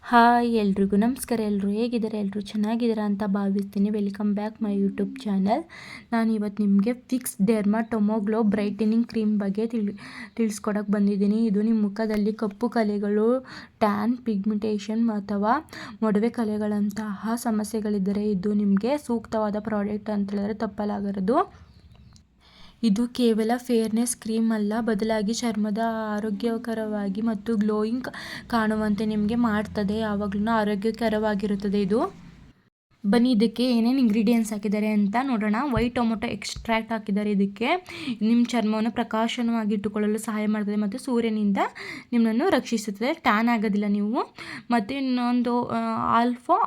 Hi ಎಲ್ರಿಗೂ ನಮಸ್ಕಾರ. ಎಲ್ಲರೂ ಹೇಗಿದ್ದಾರೆ? ಎಲ್ಲರೂ ಚೆನ್ನಾಗಿದ್ದೀರಾ ಅಂತ ಭಾವಿಸ್ತೀನಿ. Welcome back my YouTube channel. ನಾನು ಇವತ್ತು ನಿಮಗೆ ಫಿಕ್ಸ್ ಡೆರ್ಮಾಟೊಮೊ ಗ್ಲೋ ಬ್ರೈಟನಿಂಗ್ ಕ್ರೀಮ್ ಬಗ್ಗೆ ತಿಳಿಸ್ಕೊಡಕ್ಕೆ ಬಂದಿದ್ದೀನಿ. ಇದು ನಿಮ್ಮ ಮುಖದಲ್ಲಿ ಕಪ್ಪು ಕಲೆಗಳು, ಟ್ಯಾನ್, ಪಿಗ್ಮೆಂಟೇಷನ್ ಅಥವಾ ಮೊಡವೆ ಕಲೆಗಳಂತಹ ಸಮಸ್ಯೆಗಳಿದ್ದರೆ ಇದು ನಿಮಗೆ ಸೂಕ್ತವಾದ ಪ್ರಾಡಕ್ಟ್ ಅಂತ ಹೇಳಿದ್ರೆ ತಪ್ಪಲಾಗದು. ಇದು ಕೇವಲ ಫೇರ್ನೆಸ್ ಕ್ರೀಮ್ ಅಲ್ಲ, ಬದಲಾಗಿ ಚರ್ಮದ ಆರೋಗ್ಯಕರವಾಗಿ ಮತ್ತು ಗ್ಲೋಯಿಂಗ್ ಕಾಣುವಂತೆ ನಿಮಗೆ ಮಾಡ್ತದೆ. ಯಾವಾಗಲೂ ಆರೋಗ್ಯಕರವಾಗಿರುತ್ತದೆ ಇದು. ಬನ್ನಿ ಇದಕ್ಕೆ ಏನೇನು ಇಂಗ್ರೀಡಿಯೆಂಟ್ಸ್ ಹಾಕಿದ್ದಾರೆ ಅಂತ ನೋಡೋಣ. ವೈಟ್ ಟೊಮೊಟೊ ಎಕ್ಸ್ಟ್ರಾಕ್ಟ್ ಹಾಕಿದ್ದಾರೆ. ಇದಕ್ಕೆ ನಿಮ್ಮ ಚರ್ಮವನ್ನು ಪ್ರಕಾಶನವಾಗಿ ಇಟ್ಟುಕೊಳ್ಳಲು ಸಹಾಯ ಮಾಡ್ತದೆ ಮತ್ತು ಸೂರ್ಯನಿಂದ ನಿಮ್ಮನ್ನು ರಕ್ಷಿಸುತ್ತದೆ, ಟ್ಯಾನ್ ಆಗೋದಿಲ್ಲ ನೀವು. ಮತ್ತು ಇನ್ನೊಂದು ಆಲ್ಫಾ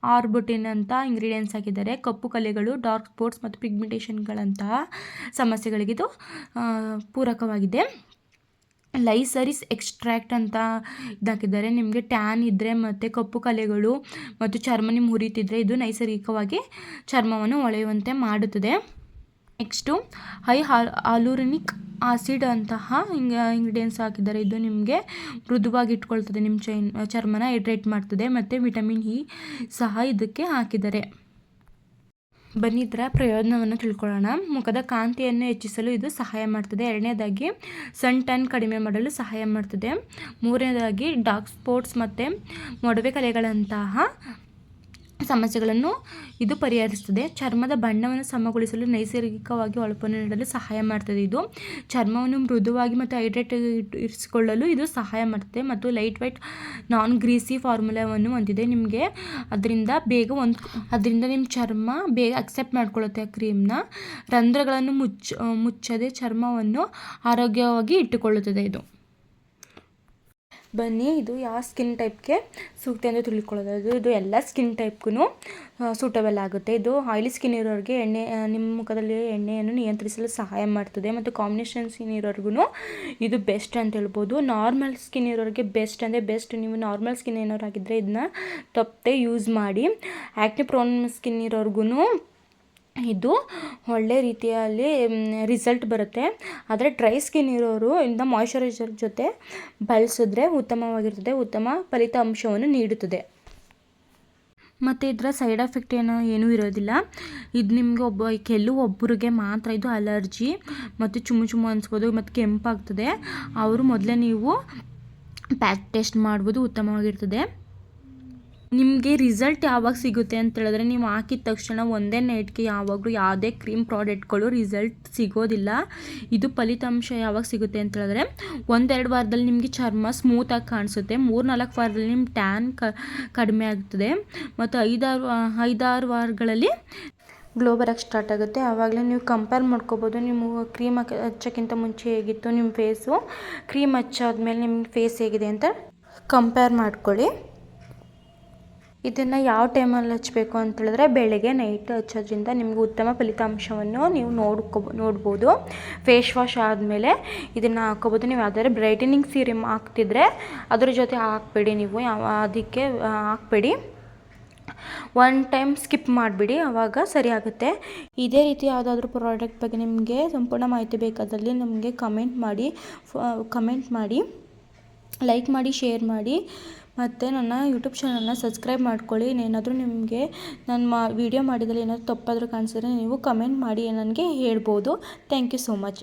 ಆರ್ಬುಟಿನ್ ಅಂತ ಇಂಗ್ರೀಡಿಯೆಂಟ್ಸ್ ಹಾಕಿದ್ದಾರೆ. ಕಪ್ಪು ಕಲೆಗಳು, ಡಾರ್ಕ್ ಸ್ಪಾಟ್ಸ್ ಮತ್ತು ಪಿಗ್ಮೆಂಟೇಷನ್ಗಳಂತಹ ಸಮಸ್ಯೆಗಳಿಗಿದು ಪೂರಕವಾಗಿದೆ. ಲೈಸರಿಸ್ ಎಕ್ಸ್ಟ್ರಾಕ್ಟ್ ಅಂತ ಇದಾಕಿದ್ದಾರೆ. ನಿಮಗೆ ಟ್ಯಾನ್ ಇದ್ದರೆ ಮತ್ತು ಕಪ್ಪು ಕಲೆಗಳು ಮತ್ತು ಚರ್ಮ ನಿಮ್ಮ ಹುರಿತಿದ್ರೆ ಇದು ನೈಸರ್ಗಿಕವಾಗಿ ಚರ್ಮವನ್ನು ಹೊಳೆಯುವಂತೆ ಮಾಡುತ್ತದೆ. ನೆಕ್ಸ್ಟು ಹೈಅಲ್ಯೂರೋನಿಕ್ ಆಸಿಡ್ ಅಂತಹ ಇಂಗ್ರೀಡಿಯೆಂಟ್ಸ್ ಹಾಕಿದ್ದಾರೆ. ಇದು ನಿಮಗೆ ಮೃದುವಾಗಿ ಇಟ್ಕೊಳ್ತದೆ, ನಿಮ್ಮ ಚರ್ಮನ ಹೈಡ್ರೇಟ್ ಮಾಡ್ತದೆ. ಮತ್ತು ವಿಟಮಿನ್ ಇ ಸಹ ಇದಕ್ಕೆ ಹಾಕಿದ್ದಾರೆ. ಬನ್ನಿ ಇದರ ಪ್ರಯೋಜನವನ್ನು ತಿಳ್ಕೊಳ್ಳೋಣ. ಮುಖದ ಕಾಂತಿಯನ್ನು ಹೆಚ್ಚಿಸಲು ಇದು ಸಹಾಯ ಮಾಡ್ತದೆ. ಎರಡನೇದಾಗಿ ಸನ್ ಟ್ಯಾನ್ ಕಡಿಮೆ ಮಾಡಲು ಸಹಾಯ ಮಾಡ್ತದೆ. ಮೂರನೇದಾಗಿ ಡಾರ್ಕ್ ಸ್ಪಾಟ್ಸ್ ಮತ್ತು ಮೊಡವೆ ಕಲೆಗಳಂತಹ ಸಮಸ್ಯೆಗಳನ್ನು ಇದು ಪರಿಹರಿಸ್ತದೆ. ಚರ್ಮದ ಬಣ್ಣವನ್ನು ಸಮಗೊಳಿಸಲು, ನೈಸರ್ಗಿಕವಾಗಿ ಹೊಳಪನ್ನು ನೀಡಲು ಸಹಾಯ ಮಾಡ್ತದೆ. ಇದು ಚರ್ಮವನ್ನು ಮೃದುವಾಗಿ ಮತ್ತು ಹೈಡ್ರೇಟ್ ಇರಿಸಿಕೊಳ್ಳಲು ಇದು ಸಹಾಯ ಮಾಡ್ತದೆ. ಮತ್ತು ಲೈಟ್ ವೈಟ್ ನಾನ್ ಗ್ರೀಸಿ ಫಾರ್ಮುಲಾವನ್ನು ಹೊಂದಿದೆ. ನಿಮಗೆ ಅದರಿಂದ ನಿಮ್ಮ ಚರ್ಮ ಬೇಗ ಅಕ್ಸೆಪ್ಟ್ ಮಾಡ್ಕೊಳ್ಳುತ್ತೆ ಆ ಕ್ರೀಮ್ನ. ರಂಧ್ರಗಳನ್ನು ಮುಚ್ಚದೆ ಚರ್ಮವನ್ನು ಆರೋಗ್ಯವಾಗಿ ಇಟ್ಟುಕೊಳ್ಳುತ್ತದೆ ಇದು. ಬನ್ನಿ ಇದು ಯಾವ ಸ್ಕಿನ್ ಟೈಪ್ಗೆ ಸೂಕ್ತ ಎಂದು ತಿಳ್ಕೊಳ್ಳೋದು. ಇದು ಎಲ್ಲ ಸ್ಕಿನ್ ಟೈಪ್ಗೂ ಸೂಟಬಲ್ ಆಗುತ್ತೆ. ಇದು ಆಯಿಲಿ ಸ್ಕಿನ್ ಇರೋರಿಗೆ ನಿಮ್ಮ ಮುಖದಲ್ಲಿ ಎಣ್ಣೆಯನ್ನು ನಿಯಂತ್ರಿಸಲು ಸಹಾಯ ಮಾಡ್ತದೆ. ಮತ್ತು ಕಾಂಬಿನೇಷನ್ ಸ್ಕಿನ್ ಇರೋರ್ಗು ಇದು ಬೆಸ್ಟ್ ಅಂತ ಹೇಳ್ಬೋದು. ನಾರ್ಮಲ್ ಸ್ಕಿನ್ ಇರೋರಿಗೆ ಬೆಸ್ಟ್ ಅಂದರೆ ಬೆಸ್ಟ್. ನೀವು ನಾರ್ಮಲ್ ಸ್ಕಿನ್ ಏನಾರಾಗಿದ್ದರೆ ಇದನ್ನ ತಪ್ಪದೆ ಯೂಸ್ ಮಾಡಿ. ಆ್ಯಕ್ನೆ ಪ್ರೋನ್ ಸ್ಕಿನ್ ಇರೋರ್ಗು ಇದು ಒಳ್ಳೆ ರೀತಿಯಲ್ಲಿ ರಿಸಲ್ಟ್ ಬರುತ್ತೆ. ಆದರೆ ಡ್ರೈ ಸ್ಕಿನ್ ಇರೋರು ಇಂದ ಮಾಯ್ಶ್ಚರೈಸರ್ ಜೊತೆ ಬಳಸಿದ್ರೆ ಉತ್ತಮವಾಗಿರ್ತದೆ, ಉತ್ತಮ ಫಲಿತಾಂಶವನ್ನು ನೀಡುತ್ತದೆ. ಮತ್ತು ಇದರ ಸೈಡ್ ಎಫೆಕ್ಟ್ ಏನೂ ಇರೋದಿಲ್ಲ. ಇದು ನಿಮಗೆ ಕೆಲವೊಬ್ಬರಿಗೆ ಮಾತ್ರ ಇದು ಅಲರ್ಜಿ ಮತ್ತು ಚುಮ್ಮು ಅನಿಸ್ಬೋದು ಮತ್ತು ಕೆಂಪಾಗ್ತದೆ. ಅವರು ಮೊದಲೇ ನೀವು ಪ್ಯಾಚ್ ಟೆಸ್ಟ್ ಮಾಡ್ಬೋದು, ಉತ್ತಮವಾಗಿರ್ತದೆ. ನಿಮಗೆ ರಿಸಲ್ಟ್ ಯಾವಾಗ ಸಿಗುತ್ತೆ ಅಂತ ಹೇಳಿದ್ರೆ ನೀವು ಹಾಕಿದ ತಕ್ಷಣ ಒಂದೇ ನೈಟ್ಗೆ ಯಾವಾಗಲೂ ಯಾವುದೇ ಕ್ರೀಮ್ ಪ್ರಾಡಕ್ಟ್ಗಳು ರಿಸಲ್ಟ್ ಸಿಗೋದಿಲ್ಲ. ಇದು ಫಲಿತಾಂಶ ಯಾವಾಗ ಸಿಗುತ್ತೆ ಅಂತ ಹೇಳಿದ್ರೆ 1-2 ವಾರದಲ್ಲಿ ನಿಮಗೆ ಚರ್ಮ ಸ್ಮೂತಾಗಿ ಕಾಣಿಸುತ್ತೆ. 3-4 ವಾರದಲ್ಲಿ ನಿಮ್ಮ ಟ್ಯಾನ್ ಕಡಿಮೆ ಆಗ್ತದೆ. ಮತ್ತು 5-6 ವಾರಗಳಲ್ಲಿ ಗ್ಲೋ ಬರೋಕ್ಕೆ ಸ್ಟಾರ್ಟ್ ಆಗುತ್ತೆ. ಆವಾಗಲೇ ನೀವು ಕಂಪೇರ್ ಮಾಡ್ಕೋಬೋದು. ನೀವು ಕ್ರೀಮ್ ಹಚ್ಚೋಕ್ಕಿಂತ ಮುಂಚೆ ಹೇಗಿತ್ತು ನಿಮ್ಮ ಫೇಸು, ಕ್ರೀಮ್ ಹಚ್ಚಾದ್ಮೇಲೆ ನಿಮ್ಮ ಫೇಸ್ ಹೇಗಿದೆ ಅಂತ ಕಂಪೇರ್ ಮಾಡ್ಕೊಳ್ಳಿ. ಇದನ್ನು ಯಾವ ಟೈಮಲ್ಲಿ ಹಚ್ಚಬೇಕು ಅಂತ ಹೇಳಿದ್ರೆ ಬೆಳಗ್ಗೆ ನೈಟ್ ಹಚ್ಚೋದ್ರಿಂದ ನಿಮಗೆ ಉತ್ತಮ ಫಲಿತಾಂಶವನ್ನು ನೀವು ನೋಡ್ಬೋದು. ಫೇಸ್ ವಾಶ್ ಆದಮೇಲೆ ಇದನ್ನು ಹಾಕ್ಕೋಬೋದು. ನೀವು ಯಾವ್ದಾದ್ರು ಬ್ರೈಟನಿಂಗ್ ಸೀರಮ್ ಹಾಕ್ತಿದ್ರೆ ಅದ್ರ ಜೊತೆ ಹಾಕ್ಬೇಡಿ, ನೀವು ಅದಕ್ಕೆ ಹಾಕ್ಬೇಡಿ. 1 ಟೈಮ್ ಸ್ಕಿಪ್ ಮಾಡಿಬಿಡಿ, ಆವಾಗ ಸರಿ ಆಗುತ್ತೆ. ಇದೇ ರೀತಿ ಯಾವುದಾದ್ರೂ ಪ್ರಾಡಕ್ಟ್ ಬಗ್ಗೆ ನಿಮಗೆ ಸಂಪೂರ್ಣ ಮಾಹಿತಿ ಬೇಕಾದಲ್ಲಿ ನಮಗೆ ಕಮೆಂಟ್ ಮಾಡಿ, ಲೈಕ್ ಮಾಡಿ, ಶೇರ್ ಮಾಡಿ. ಮತ್ತು ನನ್ನ ಯೂಟ್ಯೂಬ್ ಚಾನಲ್ನ ಸಬ್ಸ್ಕ್ರೈಬ್ ಮಾಡ್ಕೊಳ್ಳಿ. ಏನಾದರೂ ನಿಮಗೆ ನಾನು ವಿಡಿಯೋ ಮಾಡಿದಲ್ಲಿ ಏನಾದರೂ ತಪ್ಪಾದರೂ ಕಾಣಿಸಿದ್ರೆ ನೀವು ಕಮೆಂಟ್ ಮಾಡಿ ನನಗೆ ಹೇಳ್ಬೋದು. Thank you so much.